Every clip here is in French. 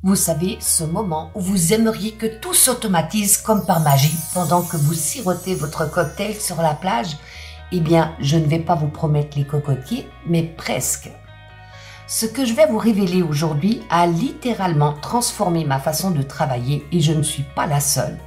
Vous savez, ce moment où vous aimeriez que tout s'automatise comme par magie pendant que vous sirotez votre cocktail sur la plage? Eh bien, je ne vais pas vous promettre les cocotiers, mais presque. Ce que je vais vous révéler aujourd'hui a littéralement transformé ma façon de travailler et je ne suis pas la seule.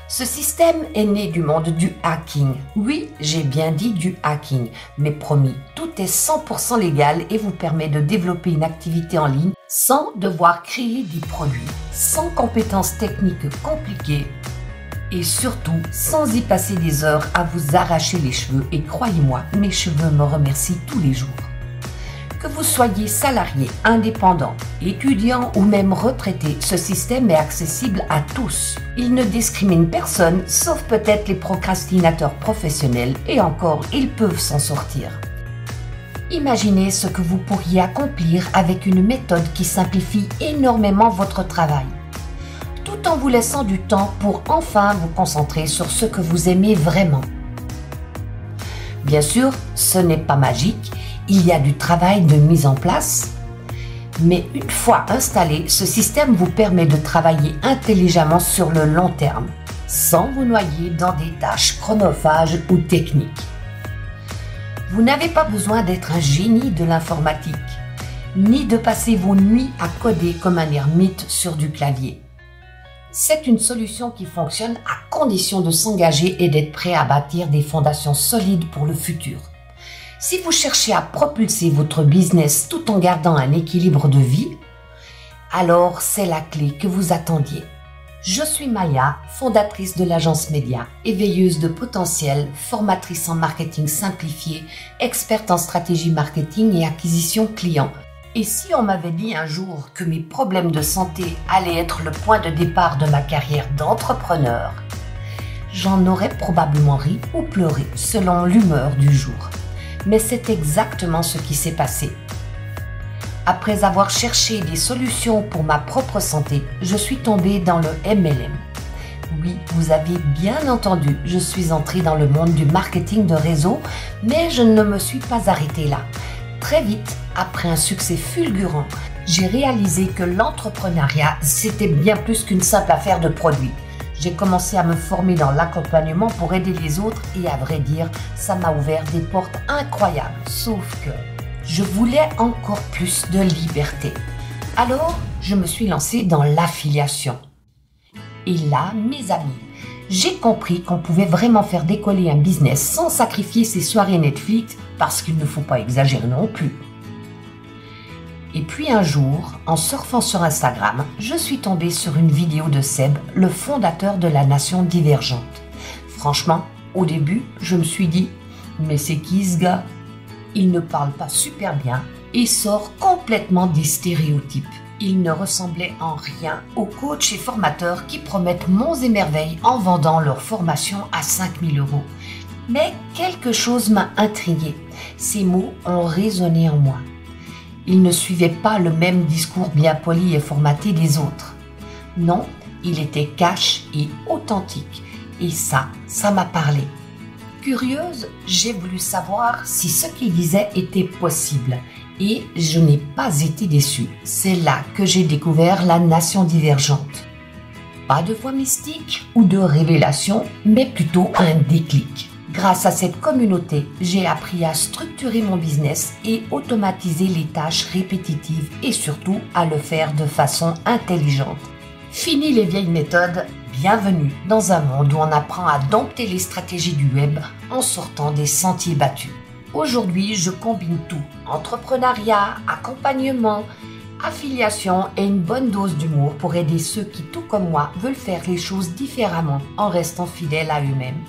Ce système est né du monde du hacking. Oui, j'ai bien dit du hacking, mais promis, tout est 100% légal et vous permet de développer une activité en ligne sans devoir créer des produits, sans compétences techniques compliquées et surtout sans y passer des heures à vous arracher les cheveux. Et croyez-moi, mes cheveux me remercient tous les jours. Que vous soyez salarié, indépendant, étudiant ou même retraité, ce système est accessible à tous. Il ne discrimine personne, sauf peut-être les procrastinateurs professionnels, et encore, ils peuvent s'en sortir. Imaginez ce que vous pourriez accomplir avec une méthode qui simplifie énormément votre travail, tout en vous laissant du temps pour enfin vous concentrer sur ce que vous aimez vraiment. Bien sûr, ce n'est pas magique. Il y a du travail de mise en place, mais une fois installé, ce système vous permet de travailler intelligemment sur le long terme, sans vous noyer dans des tâches chronophages ou techniques. Vous n'avez pas besoin d'être un génie de l'informatique, ni de passer vos nuits à coder comme un ermite sur du clavier. C'est une solution qui fonctionne à condition de s'engager et d'être prêt à bâtir des fondations solides pour le futur. Si vous cherchez à propulser votre business tout en gardant un équilibre de vie, alors c'est la clé que vous attendiez. Je suis Maya, fondatrice de l'agence Média, éveilleuse de potentiel, formatrice en marketing simplifié, experte en stratégie marketing et acquisition client. Et si on m'avait dit un jour que mes problèmes de santé allaient être le point de départ de ma carrière d'entrepreneur, j'en aurais probablement ri ou pleuré selon l'humeur du jour. Mais c'est exactement ce qui s'est passé. Après avoir cherché des solutions pour ma propre santé, je suis tombée dans le MLM. Oui, vous avez bien entendu, je suis entrée dans le monde du marketing de réseau, mais je ne me suis pas arrêtée là. Très vite, après un succès fulgurant, j'ai réalisé que l'entrepreneuriat, c'était bien plus qu'une simple affaire de produits. J'ai commencé à me former dans l'accompagnement pour aider les autres et à vrai dire, ça m'a ouvert des portes incroyables. Sauf que je voulais encore plus de liberté. Alors, je me suis lancée dans l'affiliation. Et là, mes amis, j'ai compris qu'on pouvait vraiment faire décoller un business sans sacrifier ses soirées Netflix parce qu'il ne faut pas exagérer non plus. Et puis un jour, en surfant sur Instagram, je suis tombée sur une vidéo de Seb, le fondateur de la Nation Divergente. Franchement, au début, je me suis dit « Mais c'est qui ce gars ? Il ne parle pas super bien et sort complètement des stéréotypes. Il ne ressemblait en rien aux coachs et formateurs qui promettent monts et merveilles en vendant leur formation à 5 000 €. Mais quelque chose m'a intriguée. Ces mots ont résonné en moi. Il ne suivait pas le même discours bien poli et formaté des autres. Non, il était cash et authentique. Et ça m'a parlé. Curieuse, j'ai voulu savoir si ce qu'il disait était possible. Et je n'ai pas été déçue. C'est là que j'ai découvert la Nation Divergente. Pas de voix mystique ou de révélation, mais plutôt un déclic. Grâce à cette communauté, j'ai appris à structurer mon business et automatiser les tâches répétitives et surtout à le faire de façon intelligente. Fini les vieilles méthodes, bienvenue dans un monde où on apprend à dompter les stratégies du web en sortant des sentiers battus. Aujourd'hui, je combine tout, entrepreneuriat, accompagnement, affiliation et une bonne dose d'humour pour aider ceux qui, tout comme moi, veulent faire les choses différemment en restant fidèles à eux-mêmes.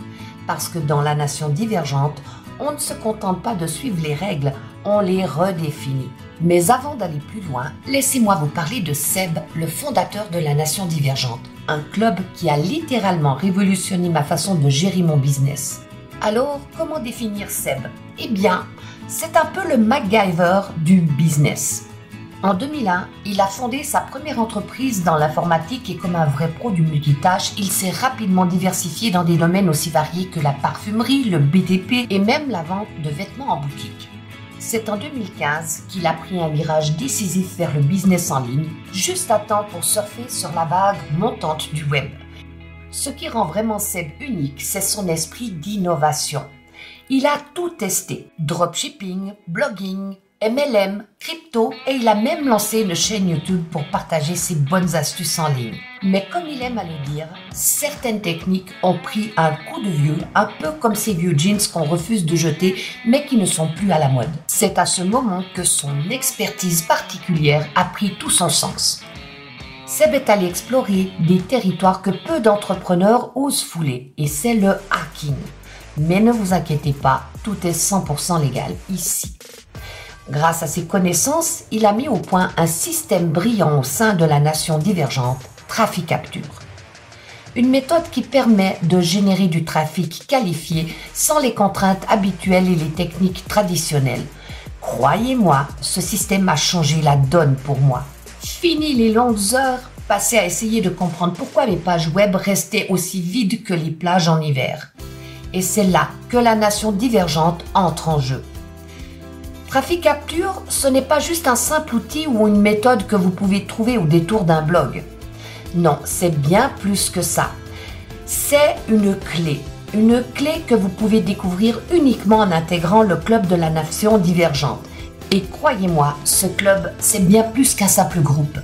Parce que dans la Nation Divergente, on ne se contente pas de suivre les règles, on les redéfinit. Mais avant d'aller plus loin, laissez-moi vous parler de Seb, le fondateur de la Nation Divergente, un club qui a littéralement révolutionné ma façon de gérer mon business. Alors, comment définir Seb? Eh bien, c'est un peu le MacGyver du business. En 2001, il a fondé sa première entreprise dans l'informatique et comme un vrai pro du multitâche, il s'est rapidement diversifié dans des domaines aussi variés que la parfumerie, le BTP et même la vente de vêtements en boutique. C'est en 2015 qu'il a pris un virage décisif vers le business en ligne, juste à temps pour surfer sur la vague montante du web. Ce qui rend vraiment Seb unique, c'est son esprit d'innovation. Il a tout testé, dropshipping, blogging, MLM, crypto, et il a même lancé une chaîne YouTube pour partager ses bonnes astuces en ligne. Mais comme il aime à le dire, certaines techniques ont pris un coup de vieux, un peu comme ces vieux jeans qu'on refuse de jeter, mais qui ne sont plus à la mode. C'est à ce moment que son expertise particulière a pris tout son sens. Seb est allé explorer des territoires que peu d'entrepreneurs osent fouler, et c'est le hacking. Mais ne vous inquiétez pas, tout est 100% légal ici. Grâce à ses connaissances, il a mis au point un système brillant au sein de la nation divergente, Trafficapture. Une méthode qui permet de générer du trafic qualifié sans les contraintes habituelles et les techniques traditionnelles. Croyez-moi, ce système a changé la donne pour moi. Fini les longues heures passées à essayer de comprendre pourquoi les pages web restaient aussi vides que les plages en hiver. Et c'est là que la nation divergente entre en jeu. Trafficapture, ce n'est pas juste un simple outil ou une méthode que vous pouvez trouver au détour d'un blog. Non, c'est bien plus que ça. C'est une clé que vous pouvez découvrir uniquement en intégrant le club de la nation divergente. Et croyez-moi, ce club, c'est bien plus qu'un simple groupe.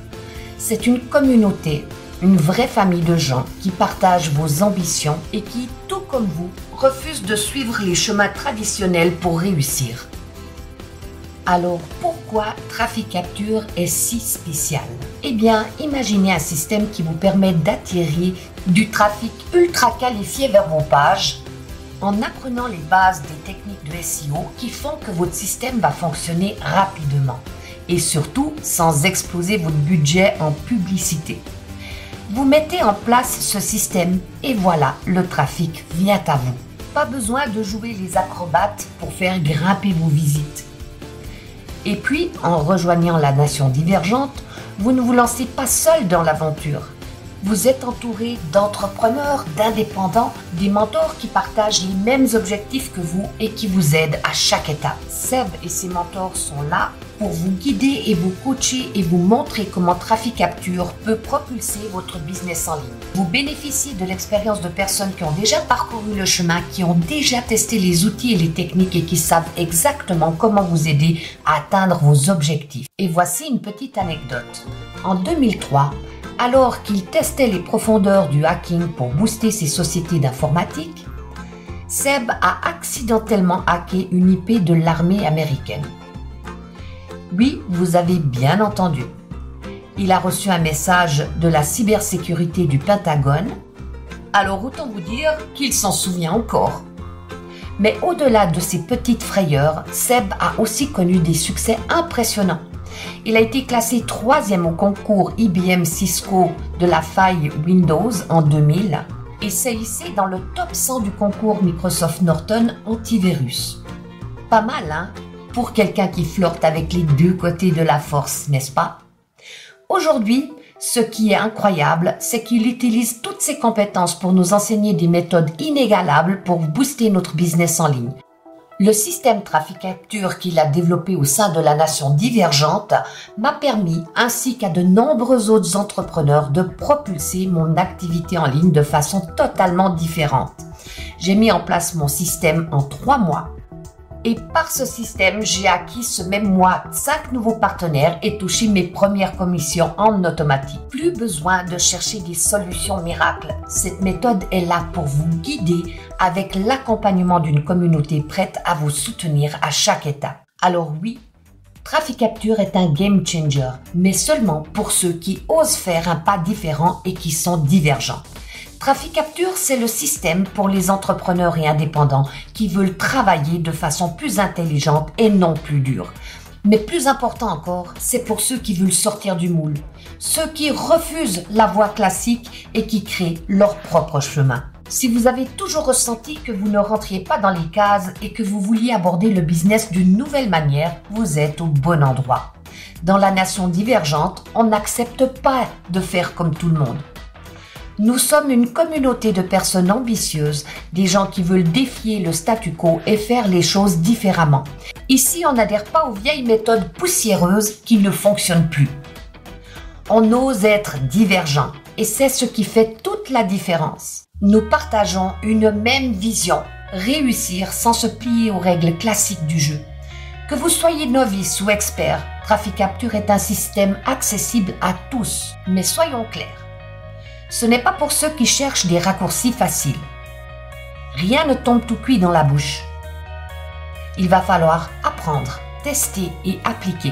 C'est une communauté, une vraie famille de gens qui partagent vos ambitions et qui, tout comme vous, refusent de suivre les chemins traditionnels pour réussir. Alors pourquoi Trafficapture est si spécial? Eh bien, imaginez un système qui vous permet d'attirer du trafic ultra qualifié vers vos pages en apprenant les bases des techniques de SEO qui font que votre système va fonctionner rapidement et surtout sans exploser votre budget en publicité. Vous mettez en place ce système et voilà, le trafic vient à vous. Pas besoin de jouer les acrobates pour faire grimper vos visites. Et puis, en rejoignant la nation divergente, vous ne vous lancez pas seul dans l'aventure. Vous êtes entouré d'entrepreneurs, d'indépendants, des mentors qui partagent les mêmes objectifs que vous et qui vous aident à chaque étape. Seb et ses mentors sont là pour vous guider et vous coacher et vous montrer comment Trafficapture peut propulser votre business en ligne. Vous bénéficiez de l'expérience de personnes qui ont déjà parcouru le chemin, qui ont déjà testé les outils et les techniques et qui savent exactement comment vous aider à atteindre vos objectifs. Et voici une petite anecdote. En 2003, alors qu'il testait les profondeurs du hacking pour booster ses sociétés d'informatique, Seb a accidentellement hacké une IP de l'armée américaine. Oui, vous avez bien entendu. Il a reçu un message de la cybersécurité du Pentagone. Alors autant vous dire qu'il s'en souvient encore. Mais au-delà de ces petites frayeurs, Seb a aussi connu des succès impressionnants. Il a été classé 3e au concours IBM Cisco de la faille Windows en 2000 et s'est hissé dans le top 100 du concours Microsoft Norton Antivirus. Pas mal, hein? Pour quelqu'un qui flirte avec les deux côtés de la force, n'est-ce pas? Aujourd'hui, ce qui est incroyable, c'est qu'il utilise toutes ses compétences pour nous enseigner des méthodes inégalables pour booster notre business en ligne. Le système Trafficapture qu'il a développé au sein de la nation divergente m'a permis, ainsi qu'à de nombreux autres entrepreneurs, de propulser mon activité en ligne de façon totalement différente. J'ai mis en place mon système en 3 mois. Et par ce système, j'ai acquis ce même mois 5 nouveaux partenaires et touché mes premières commissions en automatique. Plus besoin de chercher des solutions miracles. Cette méthode est là pour vous guider avec l'accompagnement d'une communauté prête à vous soutenir à chaque étape. Alors oui, Trafficapture est un game changer, mais seulement pour ceux qui osent faire un pas différent et qui sont divergents. Trafficapture, c'est le système pour les entrepreneurs et indépendants qui veulent travailler de façon plus intelligente et non plus dure. Mais plus important encore, c'est pour ceux qui veulent sortir du moule, ceux qui refusent la voie classique et qui créent leur propre chemin. Si vous avez toujours ressenti que vous ne rentriez pas dans les cases et que vous vouliez aborder le business d'une nouvelle manière, vous êtes au bon endroit. Dans la nation divergente, on n'accepte pas de faire comme tout le monde. Nous sommes une communauté de personnes ambitieuses, des gens qui veulent défier le statu quo et faire les choses différemment. Ici, on n'adhère pas aux vieilles méthodes poussiéreuses qui ne fonctionnent plus. On ose être divergent et c'est ce qui fait toute la différence. Nous partageons une même vision, réussir sans se plier aux règles classiques du jeu. Que vous soyez novice ou expert, Trafficapture est un système accessible à tous. Mais soyons clairs, ce n'est pas pour ceux qui cherchent des raccourcis faciles. Rien ne tombe tout cuit dans la bouche. Il va falloir apprendre, tester et appliquer.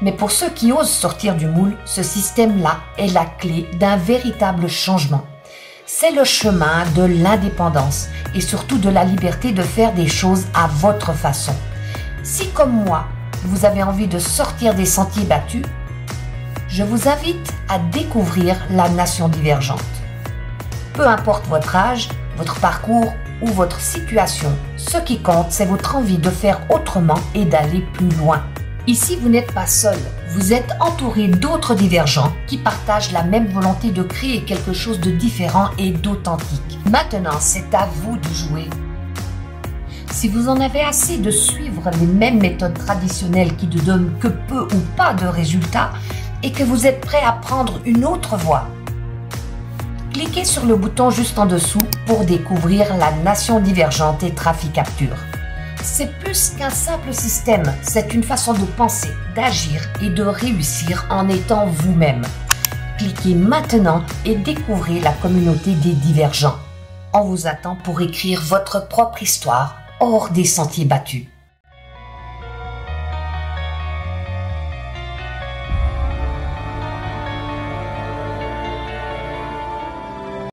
Mais pour ceux qui osent sortir du moule, ce système-là est la clé d'un véritable changement. C'est le chemin de l'indépendance et surtout de la liberté de faire des choses à votre façon. Si comme moi, vous avez envie de sortir des sentiers battus, je vous invite à découvrir la Nation Divergente. Peu importe votre âge, votre parcours ou votre situation, ce qui compte, c'est votre envie de faire autrement et d'aller plus loin. Ici, vous n'êtes pas seul, vous êtes entouré d'autres divergents qui partagent la même volonté de créer quelque chose de différent et d'authentique. Maintenant, c'est à vous de jouer. Si vous en avez assez de suivre les mêmes méthodes traditionnelles qui ne donnent que peu ou pas de résultats et que vous êtes prêt à prendre une autre voie, cliquez sur le bouton juste en dessous pour découvrir la Nation Divergente et Trafficapture. C'est plus qu'un simple système, c'est une façon de penser, d'agir et de réussir en étant vous-même. Cliquez maintenant et découvrez la communauté des divergents. On vous attend pour écrire votre propre histoire hors des sentiers battus.